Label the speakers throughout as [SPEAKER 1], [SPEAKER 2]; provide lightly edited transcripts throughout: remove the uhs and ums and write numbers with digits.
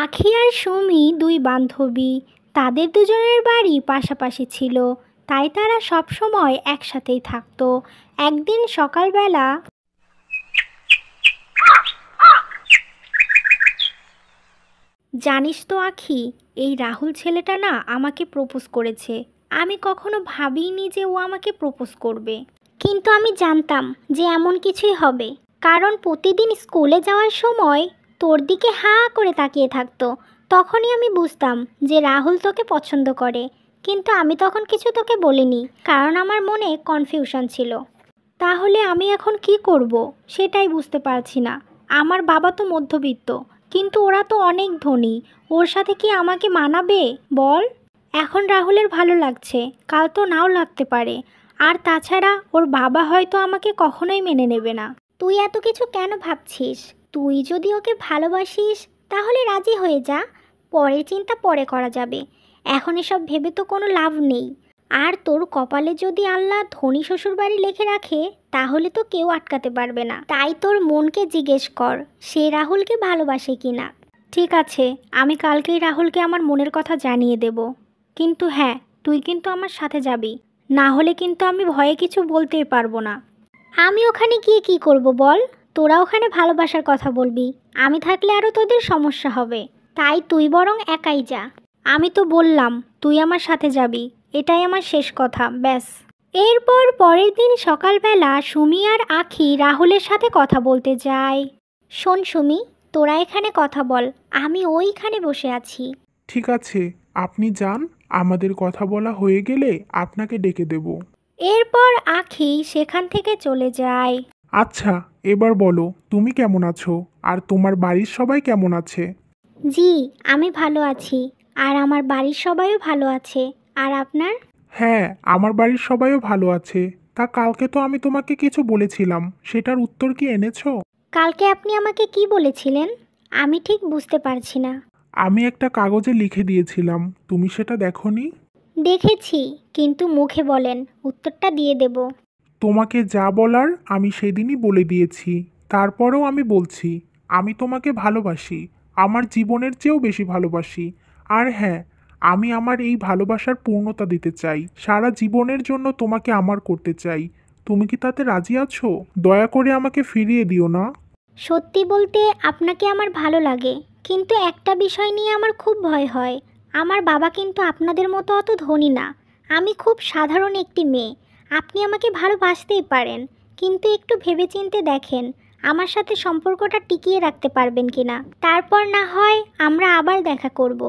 [SPEAKER 1] আখি আর সুমি দুই বান্ধবী। তাদের দুজনের বাড়ি পাশাপাশি ছিল, তাই তারা সব সময় একসাথেই থাকতো। একদিন সকালবেলা, জানিস তো আখি, এই রাহুল ছেলেটা না আমাকে প্রপোজ করেছে। আমি কখনো ভাবিনি যে ও আমাকে প্রপোজ করবে, কিন্তু আমি জানতাম যে এমন কিছুই হবে। কারণ প্রতিদিন স্কুলে যাওয়ার সময় তোর দিকে হাঁ করে তাকিয়ে থাকতো। তখনই আমি বুঝতাম যে রাহুল তোকে পছন্দ করে, কিন্তু আমি তখন কিছু তোকে বলিনি, কারণ আমার মনে কনফিউশন ছিল। তাহলে আমি এখন কি করব সেটাই বুঝতে পারছি না। আমার বাবা তো মধ্যবিত্ত, কিন্তু ওরা তো অনেক ধনী। ওর সাথে কি আমাকে মানাবে বল? এখন রাহুলের ভালো লাগছে, কাল তো নাও লাগতে পারে। আর তাছাড়া ওর বাবা হয়তো আমাকে কখনোই মেনে নেবে না। তুই এত কিছু কেন ভাবছিস? তুই যদি ওকে ভালোবাসিস তাহলে রাজি হয়ে যা। পরের চিন্তা পরে করা যাবে। এখন এসব ভেবে তো কোনো লাভ নেই। আর তোর কপালে যদি আল্লাহ ধনী শ্বশুরবাড়ি লিখে রাখে, তাহলে তো কেউ আটকাতে পারবে না। তাই তোর মনকে জিজ্ঞেস কর সে রাহুলকে ভালোবাসে কিনা। ঠিক আছে, আমি কালকেই রাহুলকে আমার মনের কথা জানিয়ে দেব। কিন্তু হ্যাঁ, তুই কিন্তু আমার সাথে যাবি। না হলে কিন্তু আমি ভয়ে কিছু বলতেই পারবো না। আমি ওখানে গিয়ে কি করব বল? তোরা ওখানে ভালোবাসার কথা বলবি, আমি থাকলে আরও তোদের সমস্যা হবে। তাই তুই বরং একাই যা। আমি তো বললাম তুই আমার সাথে যাবি, এটাই আমার শেষ কথা, ব্যাস। এরপর পরের দিন সকালবেলা সুমি আর আখি রাহুলের সাথে কথা বলতে যায়। শোন সুমি, তোরা এখানে কথা বল, আমি ওইখানে বসে আছি।
[SPEAKER 2] ঠিক আছে, আপনি যান। আমাদের কথা বলা হয়ে গেলে আপনাকে ডেকে দেব।
[SPEAKER 1] এরপর আখি সেখান থেকে চলে যায়।
[SPEAKER 2] আচ্ছা, এবার বলো তুমি কেমন আছো, আর তোমার বাড়ির সবাই কেমন আছে?
[SPEAKER 1] জি, আমি ভালো আছি। আর আমার বাড়ির সবাইও ভালো আছে। আর আপনার?
[SPEAKER 2] হ্যাঁ, আমার বাড়ির সবাইও ভালো আছে। তা কালকে তো আমি তোমাকে কিছু বলেছিলাম, সেটার উত্তর কি এনেছো?
[SPEAKER 1] কালকে আপনি আমাকে কি বলেছিলেন? আমি ঠিক বুঝতে পারছি না।
[SPEAKER 2] আমি একটা কাগজে লিখে দিয়েছিলাম, তুমি সেটা দেখোনি?
[SPEAKER 1] দেখেছি, কিন্তু মুখে বলেন, উত্তরটা দিয়ে দেব।
[SPEAKER 2] তোমাকে যা বলার আমি সেদিনই বলে দিয়েছি। তারপরেও আমি বলছি, আমি তোমাকে ভালোবাসি, আমার জীবনের চেয়েও বেশি ভালোবাসি। আর হ্যাঁ, আমি আমার এই ভালোবাসার পূর্ণতা দিতে চাই, সারা জীবনের জন্য তোমাকে আমার করতে চাই। তুমি কি তাতে রাজি আছো? দয়া করে আমাকে ফিরিয়ে দিও না।
[SPEAKER 1] সত্যি বলতে আপনাকে আমার ভালো লাগে, কিন্তু একটা বিষয় নিয়ে আমার খুব ভয় হয়। আমার বাবা কিন্তু আপনাদের মতো অত ধনী না। আমি খুব সাধারণ একটি মেয়ে। আপনি আমাকে ভালোবাসতেই পারেন, কিন্তু একটু ভেবেচিন্তে দেখেন আমার সাথে সম্পর্কটা টিকিয়ে রাখতে পারবেন কিনা। তারপর না হয় আমরা আবার দেখা করব।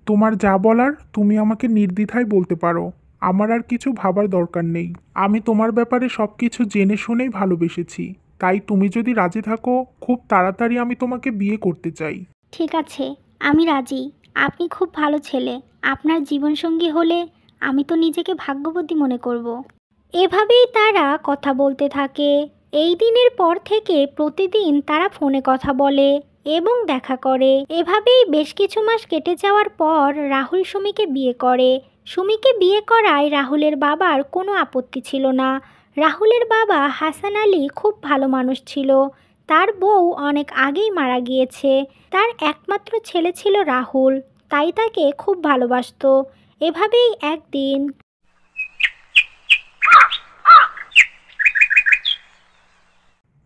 [SPEAKER 2] তোমার যা বলার তুমি আমাকে নির্দ্বিধায় বলতে পারো। আমার আর কিছু ভাবার দরকার নেই। আমি তোমার ব্যাপারে সব কিছু জেনে শুনেই ভালোবেসেছি। তাই তুমি যদি রাজি থাকো, খুব তাড়াতাড়ি আমি তোমাকে বিয়ে করতে চাই।
[SPEAKER 1] ঠিক আছে, আমি রাজি। আপনি খুব ভালো ছেলে। আপনার জীবনসঙ্গী হলে আমি তো নিজেকে ভাগ্যবতী মনে করব। এভাবেই তারা কথা বলতে থাকে। এই দিনের পর থেকে প্রতিদিন তারা ফোনে কথা বলে এবং দেখা করে। এভাবেই বেশ কিছু মাস কেটে যাওয়ার পর রাহুল সুমিকে বিয়ে করে। সুমিকে বিয়ে করায় রাহুলের বাবার কোনো আপত্তি ছিল না। রাহুলের বাবা হাসান আলী খুব ভালো মানুষ ছিল। তার বউ অনেক আগেই মারা গিয়েছে। তার একমাত্র ছেলে ছিল রাহুল, তাই তাকে খুব ভালোবাসতো। এভাবেই একদিন,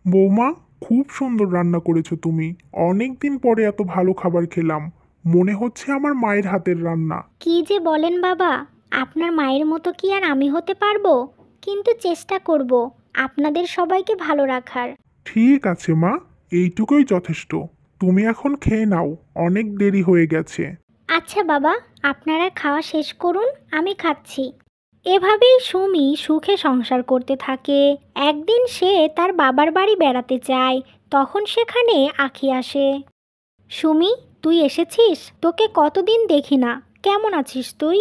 [SPEAKER 2] বৌমা, খুব সুন্দর রান্না করেছো তুমি। অনেক দিন পরে এত ভালো খাবার খেলাম। মনে হচ্ছে আমার মায়ের হাতের রান্না।
[SPEAKER 1] কি যে বলেন বাবা, আপনার মায়ের মতো কি আর আমি হতে পারবো? কিন্তু চেষ্টা করব আপনাদের সবাইকে ভালো রাখার।
[SPEAKER 2] ঠিক আছে মা, এইটুকুই যথেষ্ট। তুমি এখন খেয়ে নাও, অনেক দেরি হয়ে গেছে।
[SPEAKER 1] আচ্ছা বাবা, আপনারা খাওয়া শেষ করুন, আমি খাচ্ছি। এভাবেই সুমি সুখে সংসার করতে থাকে। একদিন সে তার বাবার বাড়ি বেড়াতে যায়। তখন সেখানে আখি আসে। সুমি, তুই এসেছিস? তোকে কতদিন দেখি না। কেমন আছিস তুই?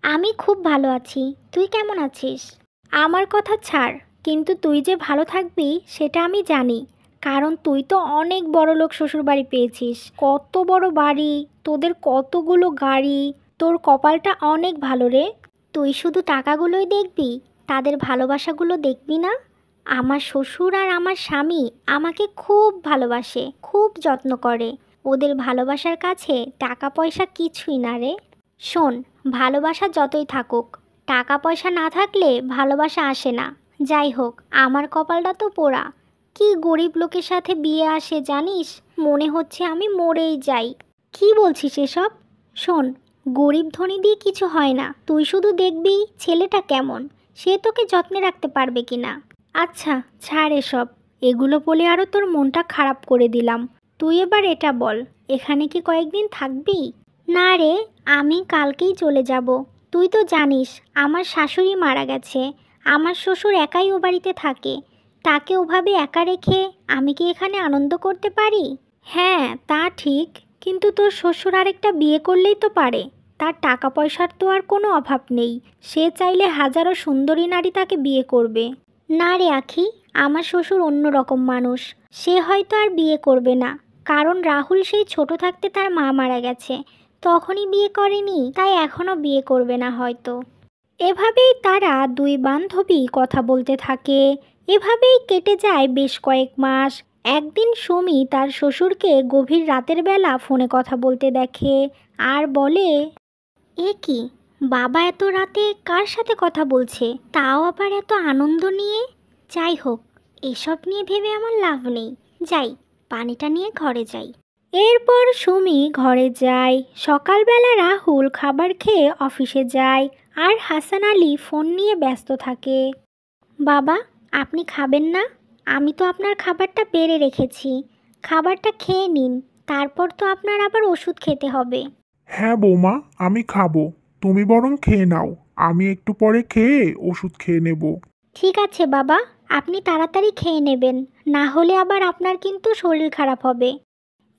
[SPEAKER 1] আমি খুব ভালো আছি। তুই কেমন আছিস? আমার কথা ছাড়, কিন্তু তুই যে ভালো থাকবি সেটা আমি জানি। কারণ তুই তো অনেক বড় লোক শ্বশুরবাড়ি পেয়েছিস। কত বড় বাড়ি, তোদের কতগুলো গাড়ি। তোর কপালটা অনেক ভালো রে। তুই শুধু টাকাগুলোই দেখবি, তাদের ভালোবাসাগুলো দেখবি না? আমার শ্বশুর আর আমার স্বামী আমাকে খুব ভালোবাসে, খুব যত্ন করে। ওদের ভালোবাসার কাছে টাকা পয়সা কিছুই না রে। শোন, ভালোবাসা যতই থাকুক, টাকা পয়সা না থাকলে ভালোবাসা আসে না। যাই হোক, আমার কপালটা তো পোড়া। কি গরিব লোকের সাথে বিয়ে আসে জানিস, মনে হচ্ছে আমি মরেই যাই। কি বলছিস এসব? শোন, গরিব ধনী দিয়ে কিছু হয় না। তুই শুধু দেখবি ছেলেটা কেমন, সে তোকে যত্নে রাখতে পারবে কিনা। আচ্ছা ছাড় এসব, এগুলো বলে আরও তোর মনটা খারাপ করে দিলাম। তুই এবার এটা বল, এখানে কি কয়েকদিন থাকবি? না রে, আমি কালকেই চলে যাব। তুই তো জানিস আমার শাশুড়ি মারা গেছে। আমার শ্বশুর একাই ও বাড়িতে থাকে। তাকে ওভাবে একা রেখে আমি কি এখানে আনন্দ করতে পারি? হ্যাঁ তা ঠিক, কিন্তু তোর শ্বশুর আরেকটা বিয়ে করলেই তো পারে। তার টাকা পয়সার তো আর কোনো অভাব নেই। সে চাইলে হাজারো সুন্দরী নারী তাকে বিয়ে করবে। না রে আখি, আমার শ্বশুর অন্যরকম মানুষ। সে হয়তো আর বিয়ে করবে না, কারণ রাহুল সেই ছোট থাকতে তার মা মারা গেছে, তখনই বিয়ে করেনি, তাই এখনও বিয়ে করবে না হয়তো। এভাবেই তারা দুই বান্ধবী কথা বলতে থাকে। এভাবেই কেটে যায় বেশ কয়েক মাস। একদিন সুমি তার শ্বশুরকে গভীর রাতের বেলা ফোনে কথা বলতে দেখে আর বলে, এ কি, বাবা এত রাতে কার সাথে কথা বলছে, তাও আবার এত আনন্দ নিয়ে। যাই হোক, এসব নিয়ে ভেবে আমার লাভ নেই। যাই, পানিটা নিয়ে ঘরে যাই। এরপর সুমি ঘরে যায়। সকালবেলা রাহুল খাবার খেয়ে অফিসে যায় আর হাসান আলী ফোন নিয়ে ব্যস্ত থাকে। বাবা, আপনি খাবেন না? আমি তো আপনার খাবারটা বেড়ে রেখেছি। খাবারটা খেয়ে নিন, তারপর তো আপনার আবার ওষুধ খেতে হবে।
[SPEAKER 2] হ্যাঁ বৌমা, আমি খাবো। তুমি বরং খেয়ে নাও, আমি একটু পরে খেয়ে ওষুধ খেয়ে নেব।
[SPEAKER 1] ঠিক আছে বাবা, আপনি তাড়াতাড়ি খেয়ে নেবেন, না হলে আবার আপনার কিন্তু শরীর খারাপ হবে।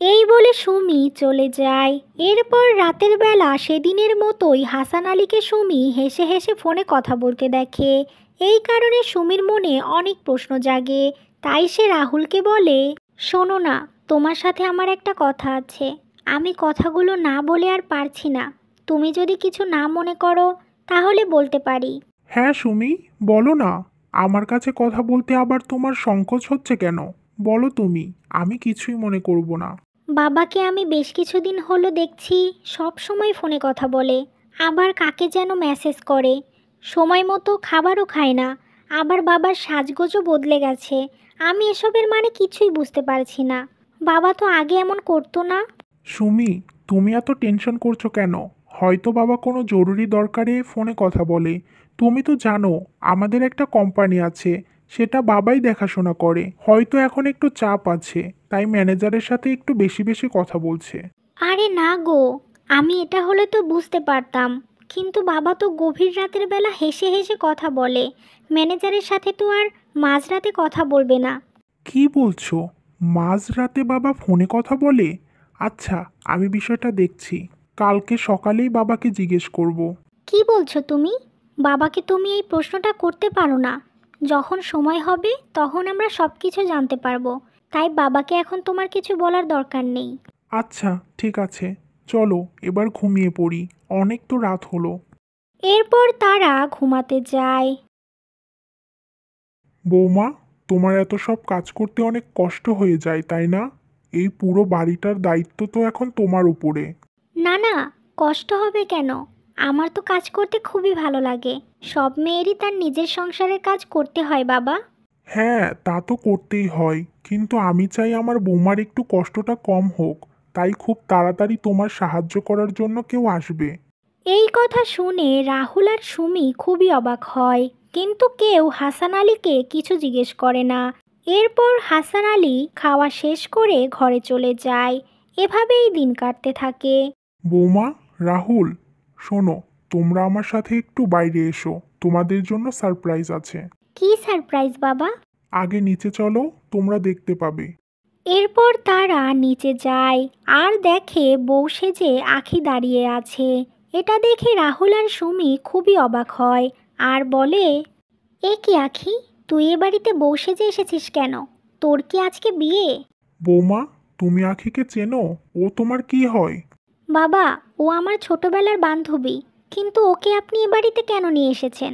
[SPEAKER 1] এই বলে সুমি চলে যায়। এরপর রাতের বেলা সেদিনের মতোই হাসান আলীকে সুমি হেসে হেসে ফোনে কথা বলতে দেখে। এই কারণে সুমির মনে অনেক প্রশ্ন জাগে। তাই সে রাহুলকে বলে, শোনো না, তোমার সাথে আমার একটা কথা আছে। আমি কথাগুলো না বলে আর পারছি না। তুমি যদি কিছু না মনে করো তাহলে বলতে পারি।
[SPEAKER 2] হ্যাঁ সুমি, বলো না। আমার কাছে কথা বলতে আবার তোমার সংকোচ হচ্ছে কেন? বলো তুমি, আমি কিছুই মনে করব না।
[SPEAKER 1] বাবাকে আমি বেশ কিছুদিন হলো দেখছি সব সময় ফোনে কথা বলে, আবার কাকে যেন মেসেজ করে। সময় মতো খাবারও খায় না, আবার বাবার সাজগোজও বদলে গেছে। আমি এসবের মানে কিছুই বুঝতে পারছি না। বাবা তো আগে এমন করতো না।
[SPEAKER 2] সুমি, তুমি এত টেনশন করছো কেন? হয়তো বাবা কোনো জরুরি দরকারে ফোনে কথা বলে। তুমি তো জানো আমাদের একটা কোম্পানি আছে, সেটা বাবাই দেখাশোনা করে। হয়তো এখন একটু চাপ আছে, তাই ম্যানেজারের সাথে একটু বেশি বেশি কথা বলছে।
[SPEAKER 1] আরে না গো, আমি এটা হলে তো বুঝতে পারতাম, কিন্তু বাবা তো গভীর রাতের বেলা হেসে হেসে কথা বলে। ম্যানেজারের সাথে তো আর মাঝরাতে কথা বলবে না।
[SPEAKER 2] কি বলছো? মাঝরাতে বাবা ফোনে কথা বলে? আচ্ছা, আমি বিষয়টা দেখছি। কালকে সকালেই বাবাকে জিজ্ঞেস করব।
[SPEAKER 1] কি বলছো তুমি? বাবাকে তুমি এই প্রশ্নটা করতে পারো না। যখন সময় হবে তখন আমরা সব কিছু জানতে পারবো। তাই বাবাকে এখন তোমার কিছু বলার দরকার নেই।
[SPEAKER 2] আচ্ছা, ঠিক আছে। চলো এবার ঘুমিয়ে পড়ি, অনেক তো রাত হলো।
[SPEAKER 1] এরপর তারা ঘুমাতে যায়।
[SPEAKER 2] বৌমা, তোমার এত সব কাজ করতে অনেক কষ্ট হয়ে যায় তাই না? এই পুরো বাড়িটার দায়িত্ব তো এখন তোমার উপরে।
[SPEAKER 1] না না, কষ্ট হবে কেন? আমার তো কাজ করতে খুবই ভালো লাগে। সব মেয়েরই তার নিজের সংসারের কাজ করতে হয় বাবা।
[SPEAKER 2] হ্যাঁ, তা তো করতেই হয়, কিন্তু আমি চাই আমার বৌমার একটু কষ্টটা কম হোক। তাই খুব তাড়াতাড়ি তোমার সাহায্য করার জন্য কেউ আসবে।
[SPEAKER 1] এই কথা শুনে রাহুল আর সুমি খুবই অবাক হয়, কিন্তু কেউ হাসান আলীকে কিছু জিজ্ঞেস করে না। এরপর হাসান আলী খাওয়া শেষ করে ঘরে চলে যায়। এভাবেই দিন কাটতে থাকে।
[SPEAKER 2] বৌমা, রাহুল, শোনো, তোমরা আমার সাথে একটু বাইরে এসো, তোমাদের জন্য সারপ্রাইজ আছে।
[SPEAKER 1] কি সারপ্রাইজ বাবা?
[SPEAKER 2] আগে নিচে চলো, তোমরা দেখতে পাবে।
[SPEAKER 1] এরপর তারা নিচে যায় আর দেখে বউ সেজে আখি দাঁড়িয়ে আছে। এটা দেখে রাহুল আর সুমি খুবই অবাক হয় আর বলে, এ কি আখি, তুই এ বাড়িতে বউ সেজে এসেছিস কেন? তোর কি আজকে বিয়ে?
[SPEAKER 2] বৌমা, তুমি আখিকে চেনো? ও তোমার কি হয়?
[SPEAKER 1] বাবা, ও আমার ছোটবেলার বান্ধবী, কিন্তু ওকে আপনি এ বাড়িতে কেন নিয়ে এসেছেন?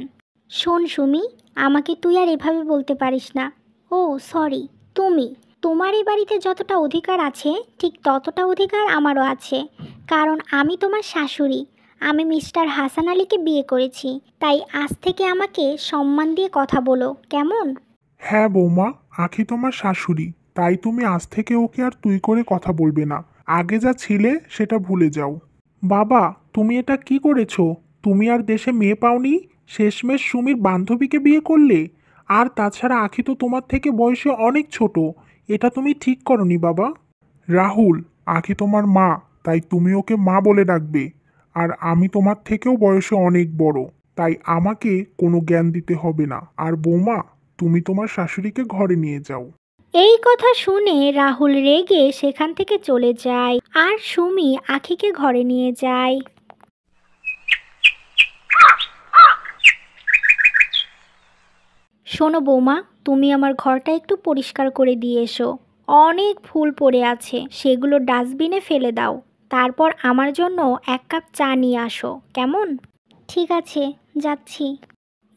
[SPEAKER 1] শোন সুমি, আমাকে তুই আর এভাবে বলতে পারিস না। ও সরি, তুমি। তোমার এই বাড়িতে যতটা অধিকার আছে ঠিক ততটা অধিকার আমারও আছে, কারণ আমি তোমার শাশুড়ি। আমি মিস্টার হাসান আলীকে বিয়ে করেছি, তাই আজ থেকে আমাকে সম্মান দিয়ে কথা বলো, কেমন?
[SPEAKER 2] হ্যাঁ বৌমা, আখি তোমার শাশুড়ি, তাই তুমি আজ থেকে ওকে আর তুই করে কথা বলবে না। আগে যা ছিলে সেটা ভুলে যাও। বাবা, তুমি এটা কি করেছো? তুমি আর দেশে মেয়ে পাওনি, শেষমেশ সুমির বান্ধবীকে বিয়ে করলে। আর তাছাড়া আখি তো তোমার থেকে বয়সে অনেক ছোট। এটা তুমি ঠিক করনি বাবা। রাহুল, আখি তোমার মা, তাই তুমি ওকে মা বলে ডাকবে। আর আমি তোমার থেকেও বয়সে অনেক বড়, তাই আমাকে কোনো জ্ঞান দিতে হবে না। আর বৌমা, তুমি তোমার শাশুড়িকে ঘরে নিয়ে যাও।
[SPEAKER 1] এই কথা শুনে রাহুল রেগে সেখান থেকে চলে যায় আর সুমি আখিকে ঘরে নিয়ে যায়। শোনো বৌমা, তুমি আমার ঘরটা একটু পরিষ্কার করে দিয়ে এসো। অনেক ফুল পড়ে আছে, সেগুলো ডাস্টবিনে ফেলে দাও। তারপর আমার জন্য 1 কাপ চা নিয়ে আসো, কেমন? ঠিক আছে, যাচ্ছি।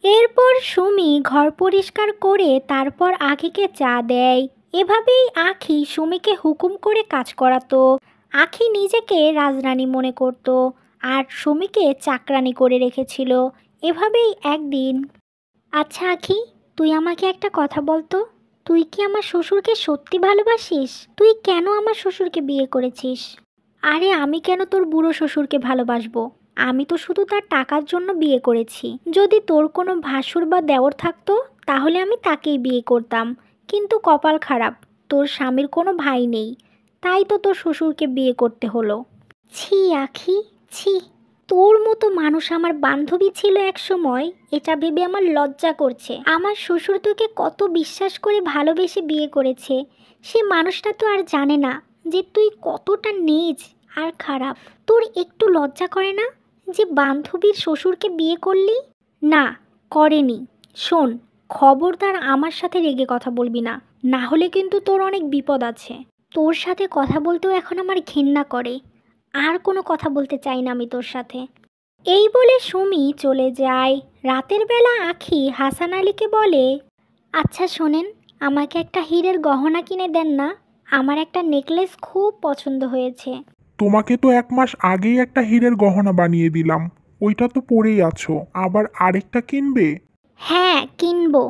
[SPEAKER 1] এরপর সুমি ঘর পরিষ্কার করে তারপর আখিকে চা দেয়। এভাবেই আখি সুমিকে হুকুম করে কাজ করাতো। আখি নিজেকে রাজরানী মনে করত আর সুমিকে চাকরানি করে রেখেছিল। এভাবেই একদিন, আচ্ছা আখি, তুই আমাকে একটা কথা বলতো, তুই কি আমার শ্বশুরকে সত্যি ভালোবাসিস? তুই কেন আমার শ্বশুরকে বিয়ে করেছিস? আরে আমি কেন তোর বুড়ো শ্বশুরকে ভালোবাসবো? আমি তো শুধু তার টাকার জন্য বিয়ে করেছি। যদি তোর কোনো ভাসুর বা দেওর থাকতো তাহলে আমি তাকেই বিয়ে করতাম, কিন্তু কপাল খারাপ, তোর স্বামীর কোনো ভাই নেই, তাই তো তোর শ্বশুরকে বিয়ে করতে হলো। ছি আখি, ছি! তোর মতো মানুষ আমার বান্ধবী ছিল এক সময়, এটা ভেবে আমার লজ্জা করছে। আমার শ্বশুর তোকে কত বিশ্বাস করে ভালোবেসে বিয়ে করেছে, সে মানুষটা তো আর জানে না যে তুই কতটা নীচ আর খারাপ। তোর একটু লজ্জা করে না যে বান্ধবীর শ্বশুরকে বিয়ে করলি? না, করেনি। শোন, খবরদার আমার সাথে রেগে কথা বলবি না, না হলে কিন্তু তোর অনেক বিপদ আছে। তোর সাথে কথা বলতেও এখন আমার ঘেন্না করে। আর কোনো কথা বলতে চাই না আমি তোর সাথে। এই বলে সুমি চলে যায়। রাতের বেলা আখি হাসান আলীকে বলে, আচ্ছা শোনেন, আমাকে একটা হীরের গহনা কিনে দেন না, আমার একটা নেকলেস খুব পছন্দ হয়েছে।
[SPEAKER 2] তোমাকে তো 1 মাস আগেই একটা হীরের গহনা বানিয়ে দিলাম, ওইটা তো পরেই আছো, আবার আরেকটা কিনবে?
[SPEAKER 1] হ্যাঁ কিনবো,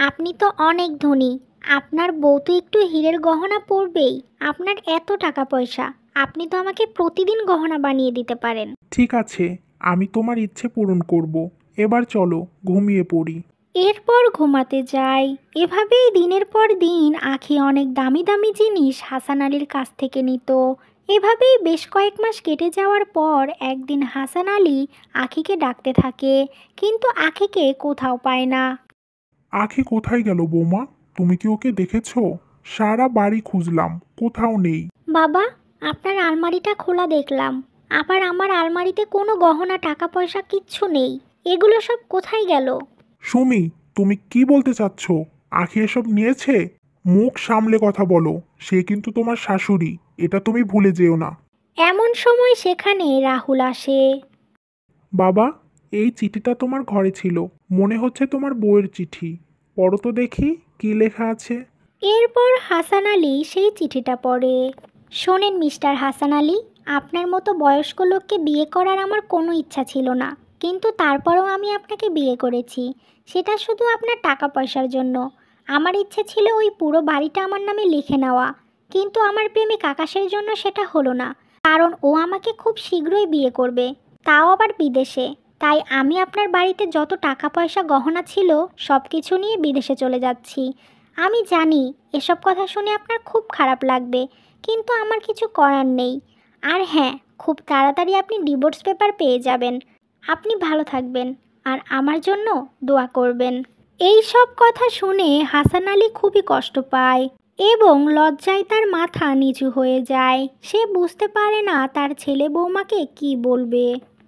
[SPEAKER 1] আপনি তো অনেক ধনী, আপনার বউ তো একটু হীরের গহনা পরবেই। আপনার এত টাকা পয়সা, আপনি তো আমাকে প্রতিদিন গহনা বানিয়ে দিতে পারেন।
[SPEAKER 2] ঠিক আছে, আমি তোমার ইচ্ছে পূরণ করব। এবার চলো ঘুমিয়ে পড়ি।
[SPEAKER 1] এরপর ঘুমাতে যায়। এভাবেই দিনের পর দিন আখি অনেক দামি দামি জিনিস হাসান আলীর কাছ থেকে নিত। এভাবেই বেশ কয়েক মাস কেটে যাওয়ার পর একদিন হাসান আলী আখিকে ডাকতে থাকে, কিন্তু আখিকে কোথাও পায় না।
[SPEAKER 2] আখি কোথায় গেল বৌমা? তুমি কি ওকে দেখেছো? সারা বাড়ি খুঁজলাম, কোথাও নেই।
[SPEAKER 1] বাবা, আপনার আলমারিটা খোলা দেখলাম, আবার আমার আলমারিতে কোনো গহনা টাকা পয়সা কিচ্ছু নেই। এগুলো সব কোথায় গেল?
[SPEAKER 2] সুমি, তুমি কি বলতে চাচ্ছ? আখি এসব নিয়েছে? মুখ সামলে কথা বলো, সে কিন্তু তোমার শাশুড়ি, এটা তুমি ভুলে যেও না।
[SPEAKER 1] এমন সময় সেখানে রাহুল আসে।
[SPEAKER 2] বাবা, এই চিঠিটা তোমার ঘরে ছিল, মনে হচ্ছে তোমার বউয়ের চিঠি। পড়ো তো দেখি কি লেখা আছে।
[SPEAKER 1] এরপর হাসান আলী সেই চিঠিটা পড়ে। শোনেন মিস্টার হাসান আলী, আপনার মতো বয়স্ক লোককে বিয়ে করার আমার কোনো ইচ্ছা ছিল না, কিন্তু তারপরেও আমি আপনাকে বিয়ে করেছি, সেটা শুধু আপনার টাকা পয়সার জন্য। আমার ইচ্ছে ছিল ওই পুরো বাড়িটা আমার নামে লিখে নেওয়া, কিন্তু আমার প্রেমিক আকাশের জন্য সেটা হলো না, কারণ ও আমাকে খুব শীঘ্রই বিয়ে করবে, তাও আবার বিদেশে। তাই আমি আপনার বাড়িতে যত টাকা পয়সা গহনা ছিল সব কিছু নিয়ে বিদেশে চলে যাচ্ছি। আমি জানি এসব কথা শুনে আপনার খুব খারাপ লাগবে, কিন্তু আমার কিছু করার নেই। আর হ্যাঁ, খুব তাড়াতাড়ি আপনি ডিভোর্স পেপার পেয়ে যাবেন। আপনি ভালো থাকবেন আর আমার জন্য দোয়া করবেন। এই সব কথা শুনে হাসান আলী খুবই কষ্ট পায় এবং লজ্জায় তার মাথা নিচু হয়ে যায়। সে বুঝতে পারে না তার ছেলে বৌমাকে কি বলবে।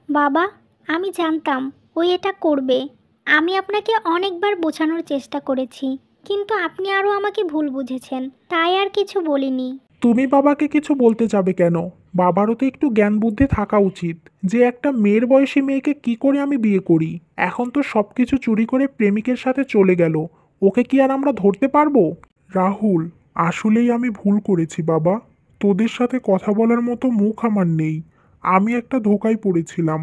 [SPEAKER 1] বাবা, আমি জানতাম ও এটা করবে। আমি আপনাকে অনেকবার বোঝানোর চেষ্টা করেছি, কিন্তু আপনি আরও আমাকে ভুল বুঝেছেন, তাই আর কিছু বলিনি।
[SPEAKER 2] তুমি বাবাকে কিছু বলতে যাবে কেন? বাবারও তো একটু জ্ঞান বুদ্ধি থাকা উচিত যে একটা মেয়ের বয়সী মেয়েকে কি করে আমি বিয়ে করি। এখন তো সব কিছু চুরি করে প্রেমিকের সাথে চলে গেল, ওকে কি আর আমরা ধরতে পারবো? রাহুল, আসলেই আমি ভুল করেছি বাবা। তোদের সাথে কথা বলার মতো মুখ আমার নেই। আমি একটা ধোঁকায় পড়েছিলাম।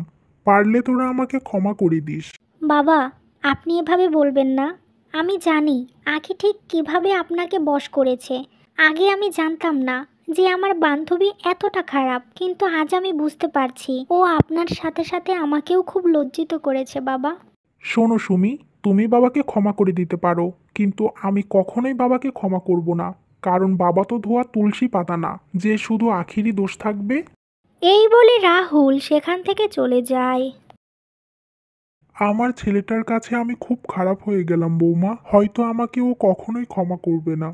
[SPEAKER 2] পারলে তোরা আমাকে ক্ষমা করে দিস।
[SPEAKER 1] বাবা, আপনি এভাবে বলবেন না। আমি জানি আঁখি ঠিক কিভাবে আপনাকে বশ করেছে। আগে আমি জানতাম না যে আমার বান্ধবী এতটা খারাপ, কিন্তু আজ আমি বুঝতে পারছি ও আপনার সাথে সাথে আমাকেও খুব লজ্জিত করেছে বাবা।
[SPEAKER 2] শোনো সুমি, তুমি বাবাকে ক্ষমা করে দিতে পারো, কিন্তু আমি কখনোই বাবাকে ক্ষমা করব না। কারণ বাবা তো ধোয়া তুলসী পাতা না যে শুধু আখিরই দোষ থাকবে।
[SPEAKER 1] এই বলে রাহুল সেখান থেকে চলে যায়।
[SPEAKER 2] আমার ছেলেটার কাছে আমি খুব খারাপ হয়ে গেলাম বৌমা, হয়তো আমাকে ও কখনোই ক্ষমা করবে না।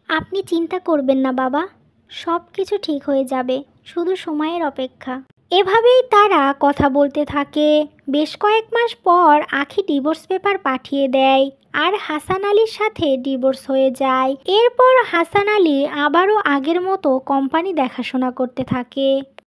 [SPEAKER 1] আপনি চিন্তা করবেন না বাবা, সব কিছু ঠিক হয়ে যাবে, শুধু সময়ের অপেক্ষা। এভাবেই তারা কথা বলতে থাকে। বেশ কয়েক মাস পর আখি ডিভোর্স পেপার পাঠিয়ে দেয়, আর হাসান আলীর সাথে ডিভোর্স হয়ে যায়। এরপর হাসান আলী আবারও আগের মতো কোম্পানি দেখাশোনা করতে থাকে।